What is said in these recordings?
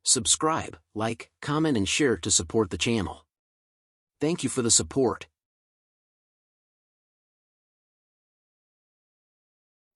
Subscribe, like, comment and share to support the channel. Thank you for the support.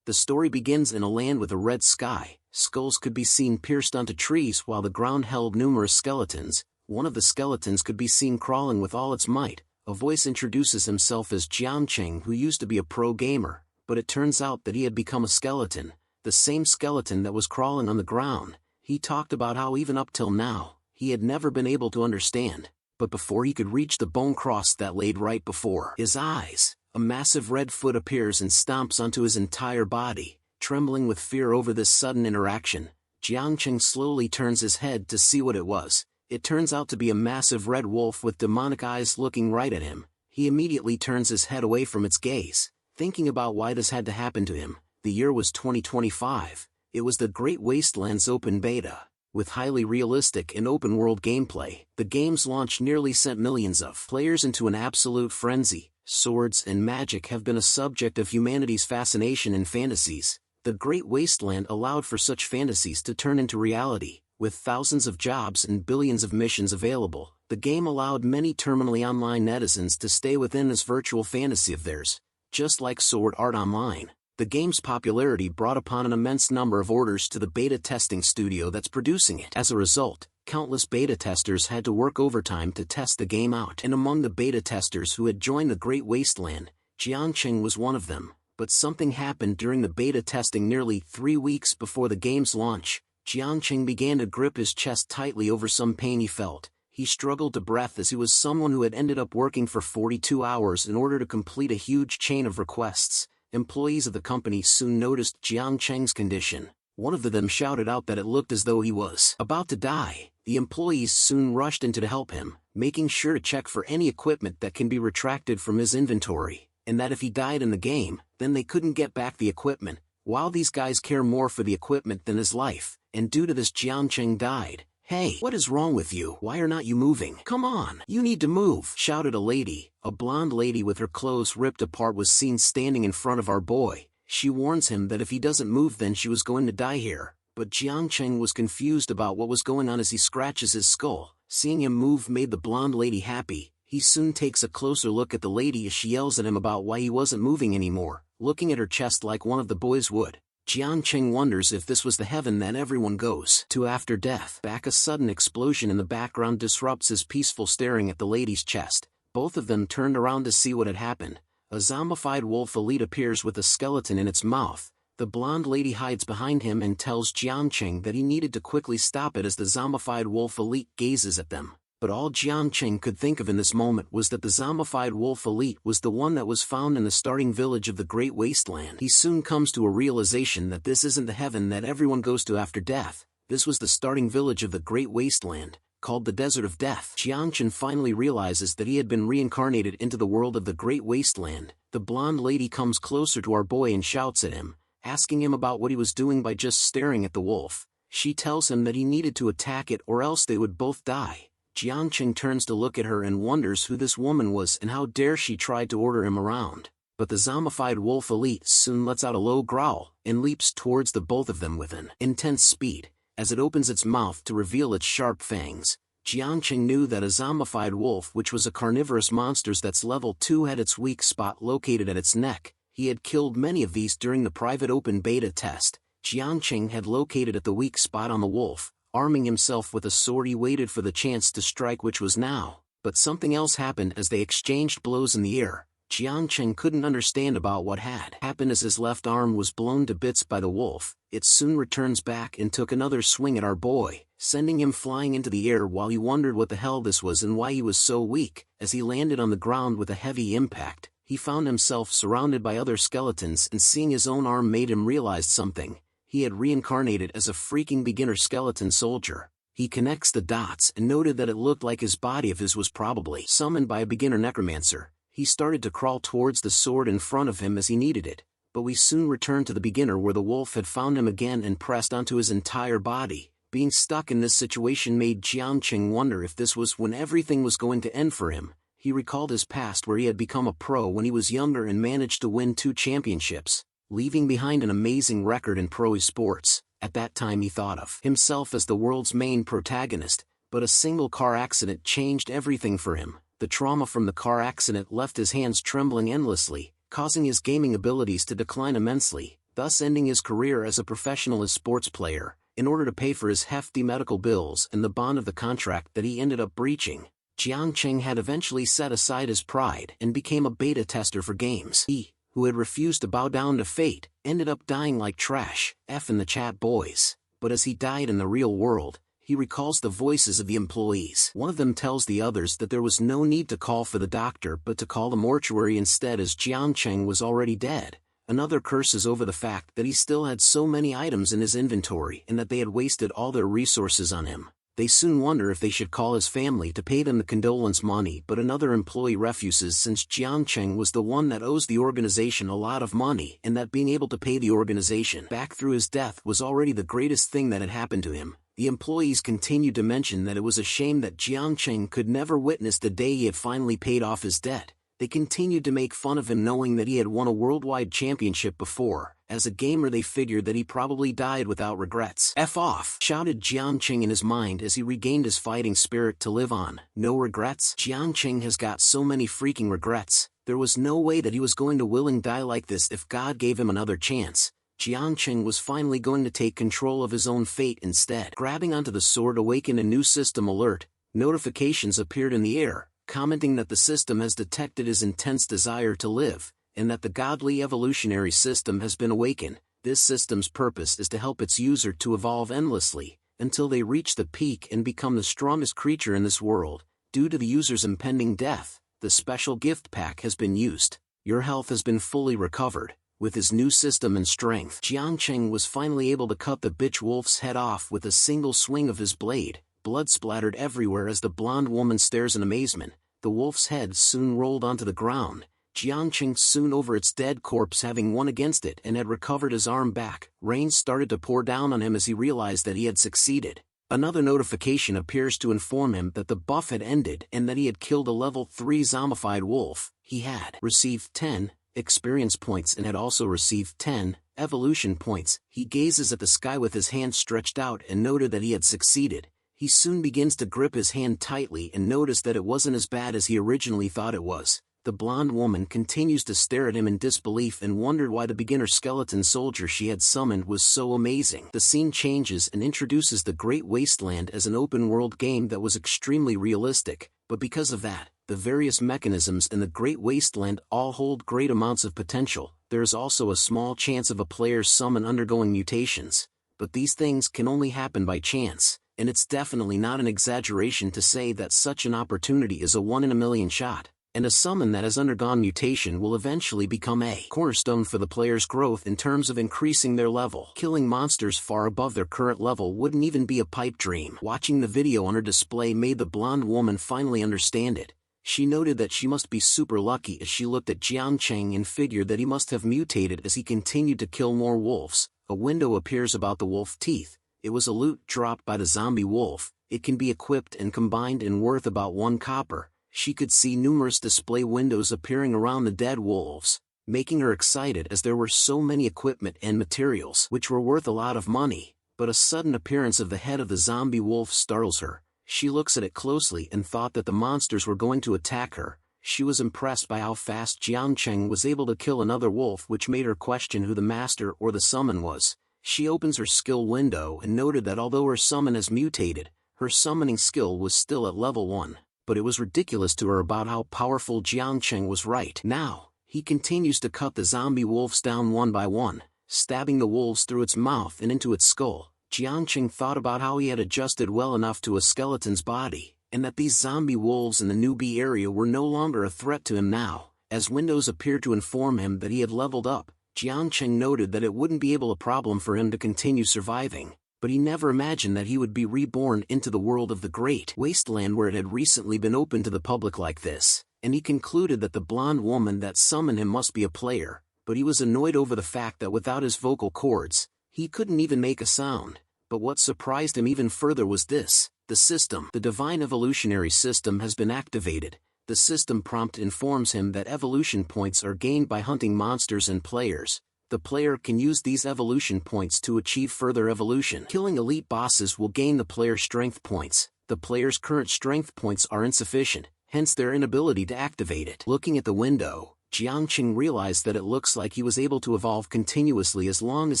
The story begins in a land with a red sky. Skulls could be seen pierced onto trees while the ground held numerous skeletons. One of the skeletons could be seen crawling with all its might. A voice introduces himself as Jiang Cheng, who used to be a pro gamer, but it turns out that he had become a skeleton, the same skeleton that was crawling on the ground. He talked about how even up till now, he had never been able to understand, but before he could reach the bone cross that laid right before his eyes, a massive red foot appears and stomps onto his entire body. Trembling with fear over this sudden interaction, Jiang Cheng slowly turns his head to see what it was. It turns out to be a massive red wolf with demonic eyes looking right at him. He immediately turns his head away from its gaze, thinking about why this had to happen to him. The year was 2025. It was the Great Wastelands open beta. With highly realistic and open-world gameplay, the game's launch nearly sent millions of players into an absolute frenzy. Swords and magic have been a subject of humanity's fascination and fantasies. The Great Wasteland allowed for such fantasies to turn into reality. With thousands of jobs and billions of missions available, the game allowed many terminally online netizens to stay within this virtual fantasy of theirs. Just like Sword Art Online, the game's popularity brought upon an immense number of orders to the beta testing studio that's producing it. As a result, countless beta testers had to work overtime to test the game out. And among the beta testers who had joined the Great Wasteland, Jiang Cheng was one of them. But something happened during the beta testing nearly 3 weeks before the game's launch. Jiang Cheng began to grip his chest tightly over some pain he felt. He struggled to breathe as he was someone who had ended up working for 42 hours in order to complete a huge chain of requests. Employees of the company soon noticed Jiang Cheng's condition. One of them shouted out that it looked as though he was about to die. The employees soon rushed in to help him, making sure to check for any equipment that can be retracted from his inventory, and that if he died in the game, then they couldn't get back the equipment. While these guys care more for the equipment than his life, and due to this Jiang Cheng died. "Hey, what is wrong with you? Why are not you moving? Come on, you need to move," shouted a lady. A blonde lady with her clothes ripped apart was seen standing in front of our boy. She warns him that if he doesn't move then she was going to die here. But Jiang Cheng was confused about what was going on as he scratches his skull. Seeing him move made the blonde lady happy. He soon takes a closer look at the lady as she yells at him about why he wasn't moving anymore, looking at her chest like one of the boys would. Jiang Cheng wonders if this was the heaven that everyone goes to after death. A sudden explosion in the background disrupts his peaceful staring at the lady's chest. Both of them turned around to see what had happened. A zombified wolf elite appears with a skeleton in its mouth. The blonde lady hides behind him and tells Jiang Cheng that he needed to quickly stop it as the zombified wolf elite gazes at them. But all Jiang Cheng could think of in this moment was that the zombified wolf elite was the one that was found in the starting village of the Great Wasteland. He soon comes to a realization that this isn't the heaven that everyone goes to after death. This was the starting village of the Great Wasteland, called the Desert of Death. Jiang Cheng finally realizes that he had been reincarnated into the world of the Great Wasteland. The blonde lady comes closer to our boy and shouts at him, asking him about what he was doing by just staring at the wolf. She tells him that he needed to attack it or else they would both die. Jiang Cheng turns to look at her and wonders who this woman was and how dare she tried to order him around. But the zombified wolf elite soon lets out a low growl and leaps towards the both of them with an intense speed. As it opens its mouth to reveal its sharp fangs, Jiang Cheng knew that a zombified wolf, which was a carnivorous monster that's level 2, had its weak spot located at its neck. He had killed many of these during the private open beta test. Jiang Cheng had located at the weak spot on the wolf. Arming himself with a sword, he waited for the chance to strike, which was now. But something else happened as they exchanged blows in the air. Jiang Cheng couldn't understand about what had happened as his left arm was blown to bits by the wolf. It soon returns back and took another swing at our boy, sending him flying into the air while he wondered what the hell this was and why he was so weak. As he landed on the ground with a heavy impact, he found himself surrounded by other skeletons, and seeing his own arm made him realize something. He had reincarnated as a freaking beginner skeleton soldier. He connects the dots and noted that it looked like his body of his was probably summoned by a beginner necromancer. He started to crawl towards the sword in front of him as he needed it, but we soon returned to the beginner where the wolf had found him again and pressed onto his entire body. Being stuck in this situation made Jiang Cheng wonder if this was when everything was going to end for him. He recalled his past where he had become a pro when he was younger and managed to win 2 championships, leaving behind an amazing record in pro esports. At that time he thought of himself as the world's main protagonist, but a single car accident changed everything for him. The trauma from the car accident left his hands trembling endlessly, causing his gaming abilities to decline immensely, thus ending his career as a professional sports player, in order to pay for his hefty medical bills and the bond of the contract that he ended up breaching. Jiang Cheng had eventually set aside his pride and became a beta tester for games. He, who had refused to bow down to fate, ended up dying like trash, F in the chat boys. But as he died in the real world, he recalls the voices of the employees. One of them tells the others that there was no need to call for the doctor but to call the mortuary instead, as Jiang Cheng was already dead. Another curses over the fact that he still had so many items in his inventory and that they had wasted all their resources on him. They soon wonder if they should call his family to pay them the condolence money, but another employee refuses since Jiang Cheng was the one that owes the organization a lot of money, and that being able to pay the organization back through his death was already the greatest thing that had happened to him. The employees continued to mention that it was a shame that Jiang Cheng could never witness the day he had finally paid off his debt. They continued to make fun of him, knowing that he had won a worldwide championship before. As a gamer they figured that he probably died without regrets. F off, shouted Jiang Cheng in his mind as he regained his fighting spirit to live on. No regrets? Jiang Cheng has got so many freaking regrets. There was no way that he was going to willing die like this if God gave him another chance. Jiang Cheng was finally going to take control of his own fate instead. Grabbing onto the sword awakened a new system alert. Notifications appeared in the air, commenting that the system has detected his intense desire to live, and that the godly evolutionary system has been awakened. This system's purpose is to help its user to evolve endlessly, until they reach the peak and become the strongest creature in this world. Due to the user's impending death, the special gift pack has been used. Your health has been fully recovered. With his new system and strength, Jiang Cheng was finally able to cut the bitch wolf's head off with a single swing of his blade. Blood splattered everywhere as the blonde woman stares in amazement. The wolf's head soon rolled onto the ground. Jiang Cheng soon over its dead corpse, having won against it and had recovered his arm back. Rain started to pour down on him as he realized that he had succeeded. Another notification appears to inform him that the buff had ended and that he had killed a level 3 zombified wolf. He had received 10 experience points and had also received 10 evolution points. He gazes at the sky with his hand stretched out and noted that he had succeeded. He soon begins to grip his hand tightly and noticed that it wasn't as bad as he originally thought it was. The blonde woman continues to stare at him in disbelief and wondered why the beginner skeleton soldier she had summoned was so amazing. The scene changes and introduces the Great Wasteland as an open-world game that was extremely realistic, but because of that, the various mechanisms in the Great Wasteland all hold great amounts of potential. There is also a small chance of a player's summon undergoing mutations, but these things can only happen by chance, and it's definitely not an exaggeration to say that such an opportunity is a 1 in a million shot. And a summon that has undergone mutation will eventually become a cornerstone for the player's growth in terms of increasing their level. Killing monsters far above their current level wouldn't even be a pipe dream. Watching the video on her display made the blonde woman finally understand it. She noted that she must be super lucky as she looked at Jiang Cheng and figured that he must have mutated as he continued to kill more wolves. A window appears about the wolf teeth. It was a loot dropped by the zombie wolf. It can be equipped and combined and worth about 1 copper. She could see numerous display windows appearing around the dead wolves, making her excited as there were so many equipment and materials which were worth a lot of money. But a sudden appearance of the head of the zombie wolf startles her. She looks at it closely and thought that the monsters were going to attack her. She was impressed by how fast Jiang Cheng was able to kill another wolf, which made her question who the master or the summon was. She opens her skill window and noted that although her summon has mutated, her summoning skill was still at level 1. But it was ridiculous to her about how powerful Jiang Cheng was right. Now, he continues to cut the zombie wolves down one by one, stabbing the wolves through its mouth and into its skull. Jiang Cheng thought about how he had adjusted well enough to a skeleton's body, and that these zombie wolves in the newbie area were no longer a threat to him now. As windows appeared to inform him that he had leveled up, Jiang Cheng noted that it wouldn't be a problem for him to continue surviving. But he never imagined that he would be reborn into the world of the Great Wasteland where it had recently been opened to the public like this, and he concluded that the blonde woman that summoned him must be a player, but he was annoyed over the fact that without his vocal cords, he couldn't even make a sound. But what surprised him even further was this: the system, the divine evolutionary system, has been activated. The system prompt informs him that evolution points are gained by hunting monsters and players. The player can use these evolution points to achieve further evolution. Killing elite bosses will gain the player strength points. The player's current strength points are insufficient, hence their inability to activate it. Looking at the window, Jiang Cheng realized that it looks like he was able to evolve continuously as long as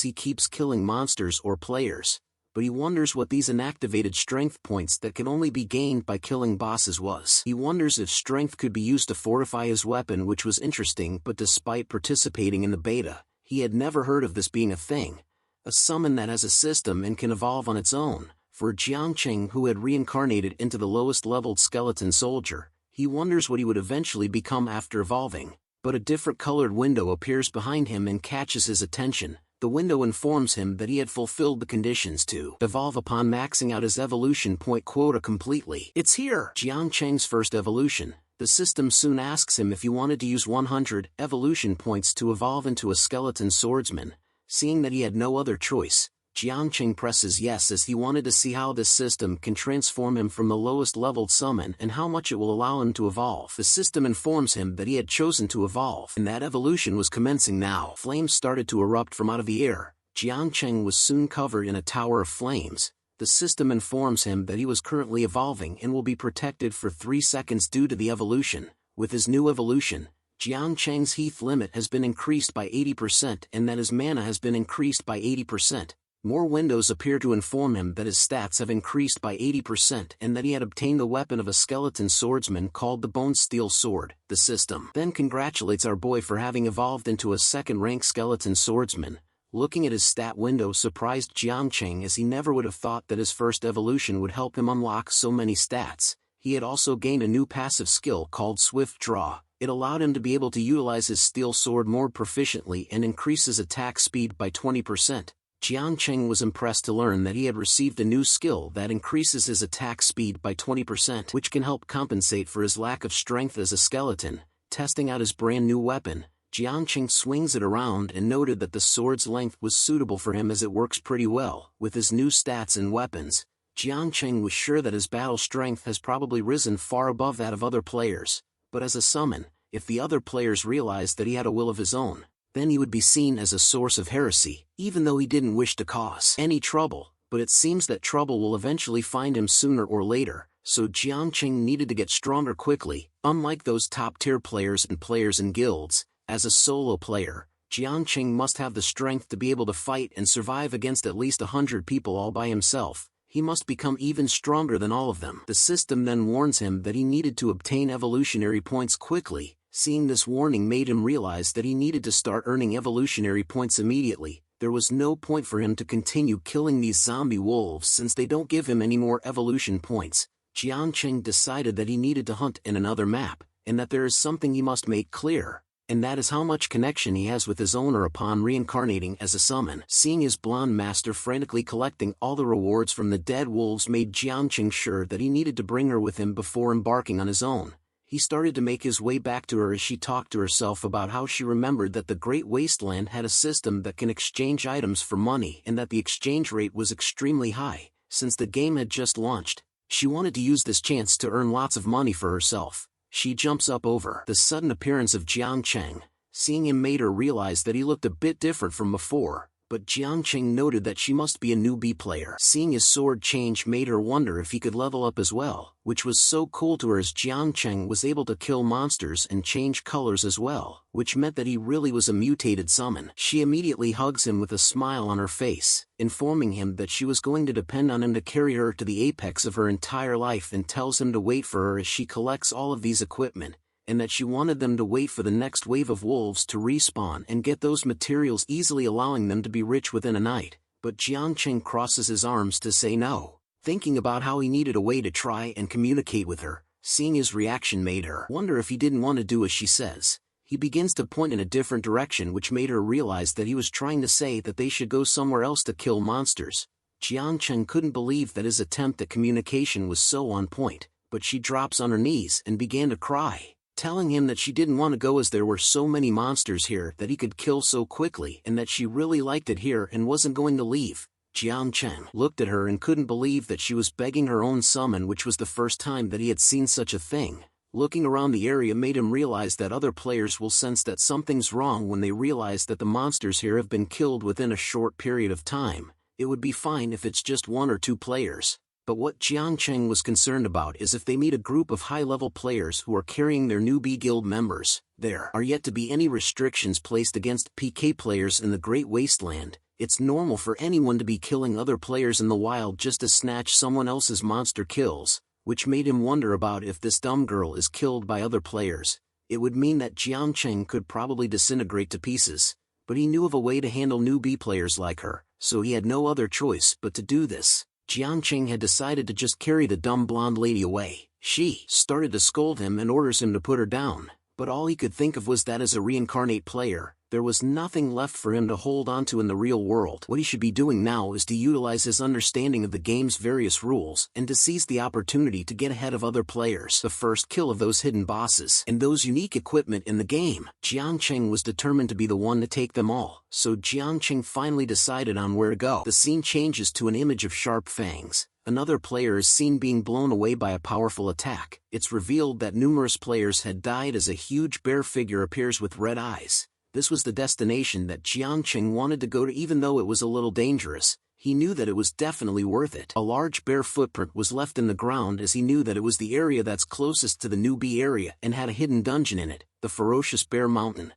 he keeps killing monsters or players. But he wonders what these inactivated strength points that can only be gained by killing bosses was. He wonders if strength could be used to fortify his weapon, which was interesting, but despite participating in the beta, he had never heard of this being a thing. A summon that has a system and can evolve on its own. For Jiang Cheng, who had reincarnated into the lowest leveled skeleton soldier, he wonders what he would eventually become after evolving. But a different colored window appears behind him and catches his attention. The window informs him that he had fulfilled the conditions to evolve upon maxing out his evolution point quota completely. It's here! Jiang Cheng's first evolution. The system soon asks him if he wanted to use 100 evolution points to evolve into a skeleton swordsman. Seeing that he had no other choice, Jiang Cheng presses yes, as he wanted to see how this system can transform him from the lowest leveled summon and how much it will allow him to evolve. The system informs him that he had chosen to evolve, and that evolution was commencing now. Flames started to erupt from out of the air. Jiang Cheng was soon covered in a tower of flames. The system informs him that he was currently evolving and will be protected for 3 seconds due to the evolution. With his new evolution, Jiang Cheng's health limit has been increased by 80% and that his mana has been increased by 80%. More windows appear to inform him that his stats have increased by 80% and that he had obtained the weapon of a skeleton swordsman called the Bone Steel Sword. The system then congratulates our boy for having evolved into a second-rank skeleton swordsman. Looking at his stat window surprised Jiang Cheng, as he never would have thought that his first evolution would help him unlock so many stats. He had also gained a new passive skill called Swift Draw. It allowed him to be able to utilize his steel sword more proficiently and increase his attack speed by 20%. Jiang Cheng was impressed to learn that he had received a new skill that increases his attack speed by 20%, which can help compensate for his lack of strength as a skeleton. Testing out his brand new weapon, Jiang Cheng swings it around and noted that the sword's length was suitable for him as it works pretty well. With his new stats and weapons, Jiang Cheng was sure that his battle strength has probably risen far above that of other players. But as a summon, if the other players realized that he had a will of his own, then he would be seen as a source of heresy, even though he didn't wish to cause any trouble. But it seems that trouble will eventually find him sooner or later, so Jiang Cheng needed to get stronger quickly. Unlike those top-tier players and players in guilds, as a solo player, Jiang Cheng must have the strength to be able to fight and survive against at least 100 people all by himself. He must become even stronger than all of them. The system then warns him that he needed to obtain evolutionary points quickly. Seeing this warning made him realize that he needed to start earning evolutionary points immediately. There was no point for him to continue killing these zombie wolves since they don't give him any more evolution points. Jiang Cheng decided that he needed to hunt in another map, and that there is something he must make clear, and that is how much connection he has with his owner upon reincarnating as a summon. Seeing his blonde master frantically collecting all the rewards from the dead wolves made Jiang Cheng sure that he needed to bring her with him before embarking on his own. He started to make his way back to her as she talked to herself about how she remembered that the Great Wasteland had a system that can exchange items for money and that the exchange rate was extremely high. Since the game had just launched, she wanted to use this chance to earn lots of money for herself. She jumps up over the sudden appearance of Jiang Cheng. Seeing him made her realize that he looked a bit different from before, but Jiang Cheng noted that she must be a newbie player. Seeing his sword change made her wonder if he could level up as well, which was so cool to her, as Jiang Cheng was able to kill monsters and change colors as well, which meant that he really was a mutated summon. She immediately hugs him with a smile on her face, informing him that she was going to depend on him to carry her to the apex of her entire life, and tells him to wait for her as she collects all of these equipment, and that she wanted them to wait for the next wave of wolves to respawn and get those materials, easily allowing them to be rich within a night. But Jiang Cheng crosses his arms to say no, thinking about how he needed a way to try and communicate with her. Seeing his reaction made her wonder if he didn't want to do as she says. He begins to point in a different direction, which made her realize that he was trying to say that they should go somewhere else to kill monsters. Jiang Cheng couldn't believe that his attempt at communication was so on point, but she drops on her knees and began to cry, telling him that she didn't want to go as there were so many monsters here that he could kill so quickly, and that she really liked it here and wasn't going to leave. Jiang Cheng looked at her and couldn't believe that she was begging her own summon, which was the first time that he had seen such a thing. Looking around the area made him realize that other players will sense that something's wrong when they realize that the monsters here have been killed within a short period of time. It would be fine if it's just 1 or 2 players. But what Jiang Cheng was concerned about is if they meet a group of high-level players who are carrying their newbie guild members. There are yet to be any restrictions placed against PK players in the Great Wasteland. It's normal for anyone to be killing other players in the wild just to snatch someone else's monster kills, which made him wonder about if this dumb girl is killed by other players. It would mean that Jiang Cheng could probably disintegrate to pieces, but he knew of a way to handle newbie players like her, so he had no other choice but to do this. Jiang Cheng had decided to just carry the dumb blonde lady away. She started to scold him and orders him to put her down, but all he could think of was that as a reincarnate player, there was nothing left for him to hold onto in the real world. What he should be doing now is to utilize his understanding of the game's various rules and to seize the opportunity to get ahead of other players. The first kill of those hidden bosses and those unique equipment in the game. Jiang Cheng was determined to be the one to take them all, so Jiang Cheng finally decided on where to go. The scene changes to an image of sharp fangs. Another player is seen being blown away by a powerful attack. It's revealed that numerous players had died as a huge bear figure appears with red eyes. This was the destination that Jiang Cheng wanted to go to even though it was a little dangerous. He knew that it was definitely worth it. A large bear footprint was left in the ground as he knew that it was the area that's closest to the newbie area and had a hidden dungeon in it, the ferocious bear mountain.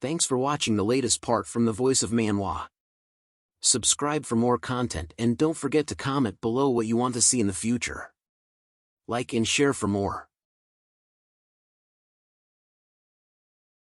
Thanks for watching the latest part from the voice of Manhwa. Subscribe for more content and don't forget to comment below what you want to see in the future. Like and share for more.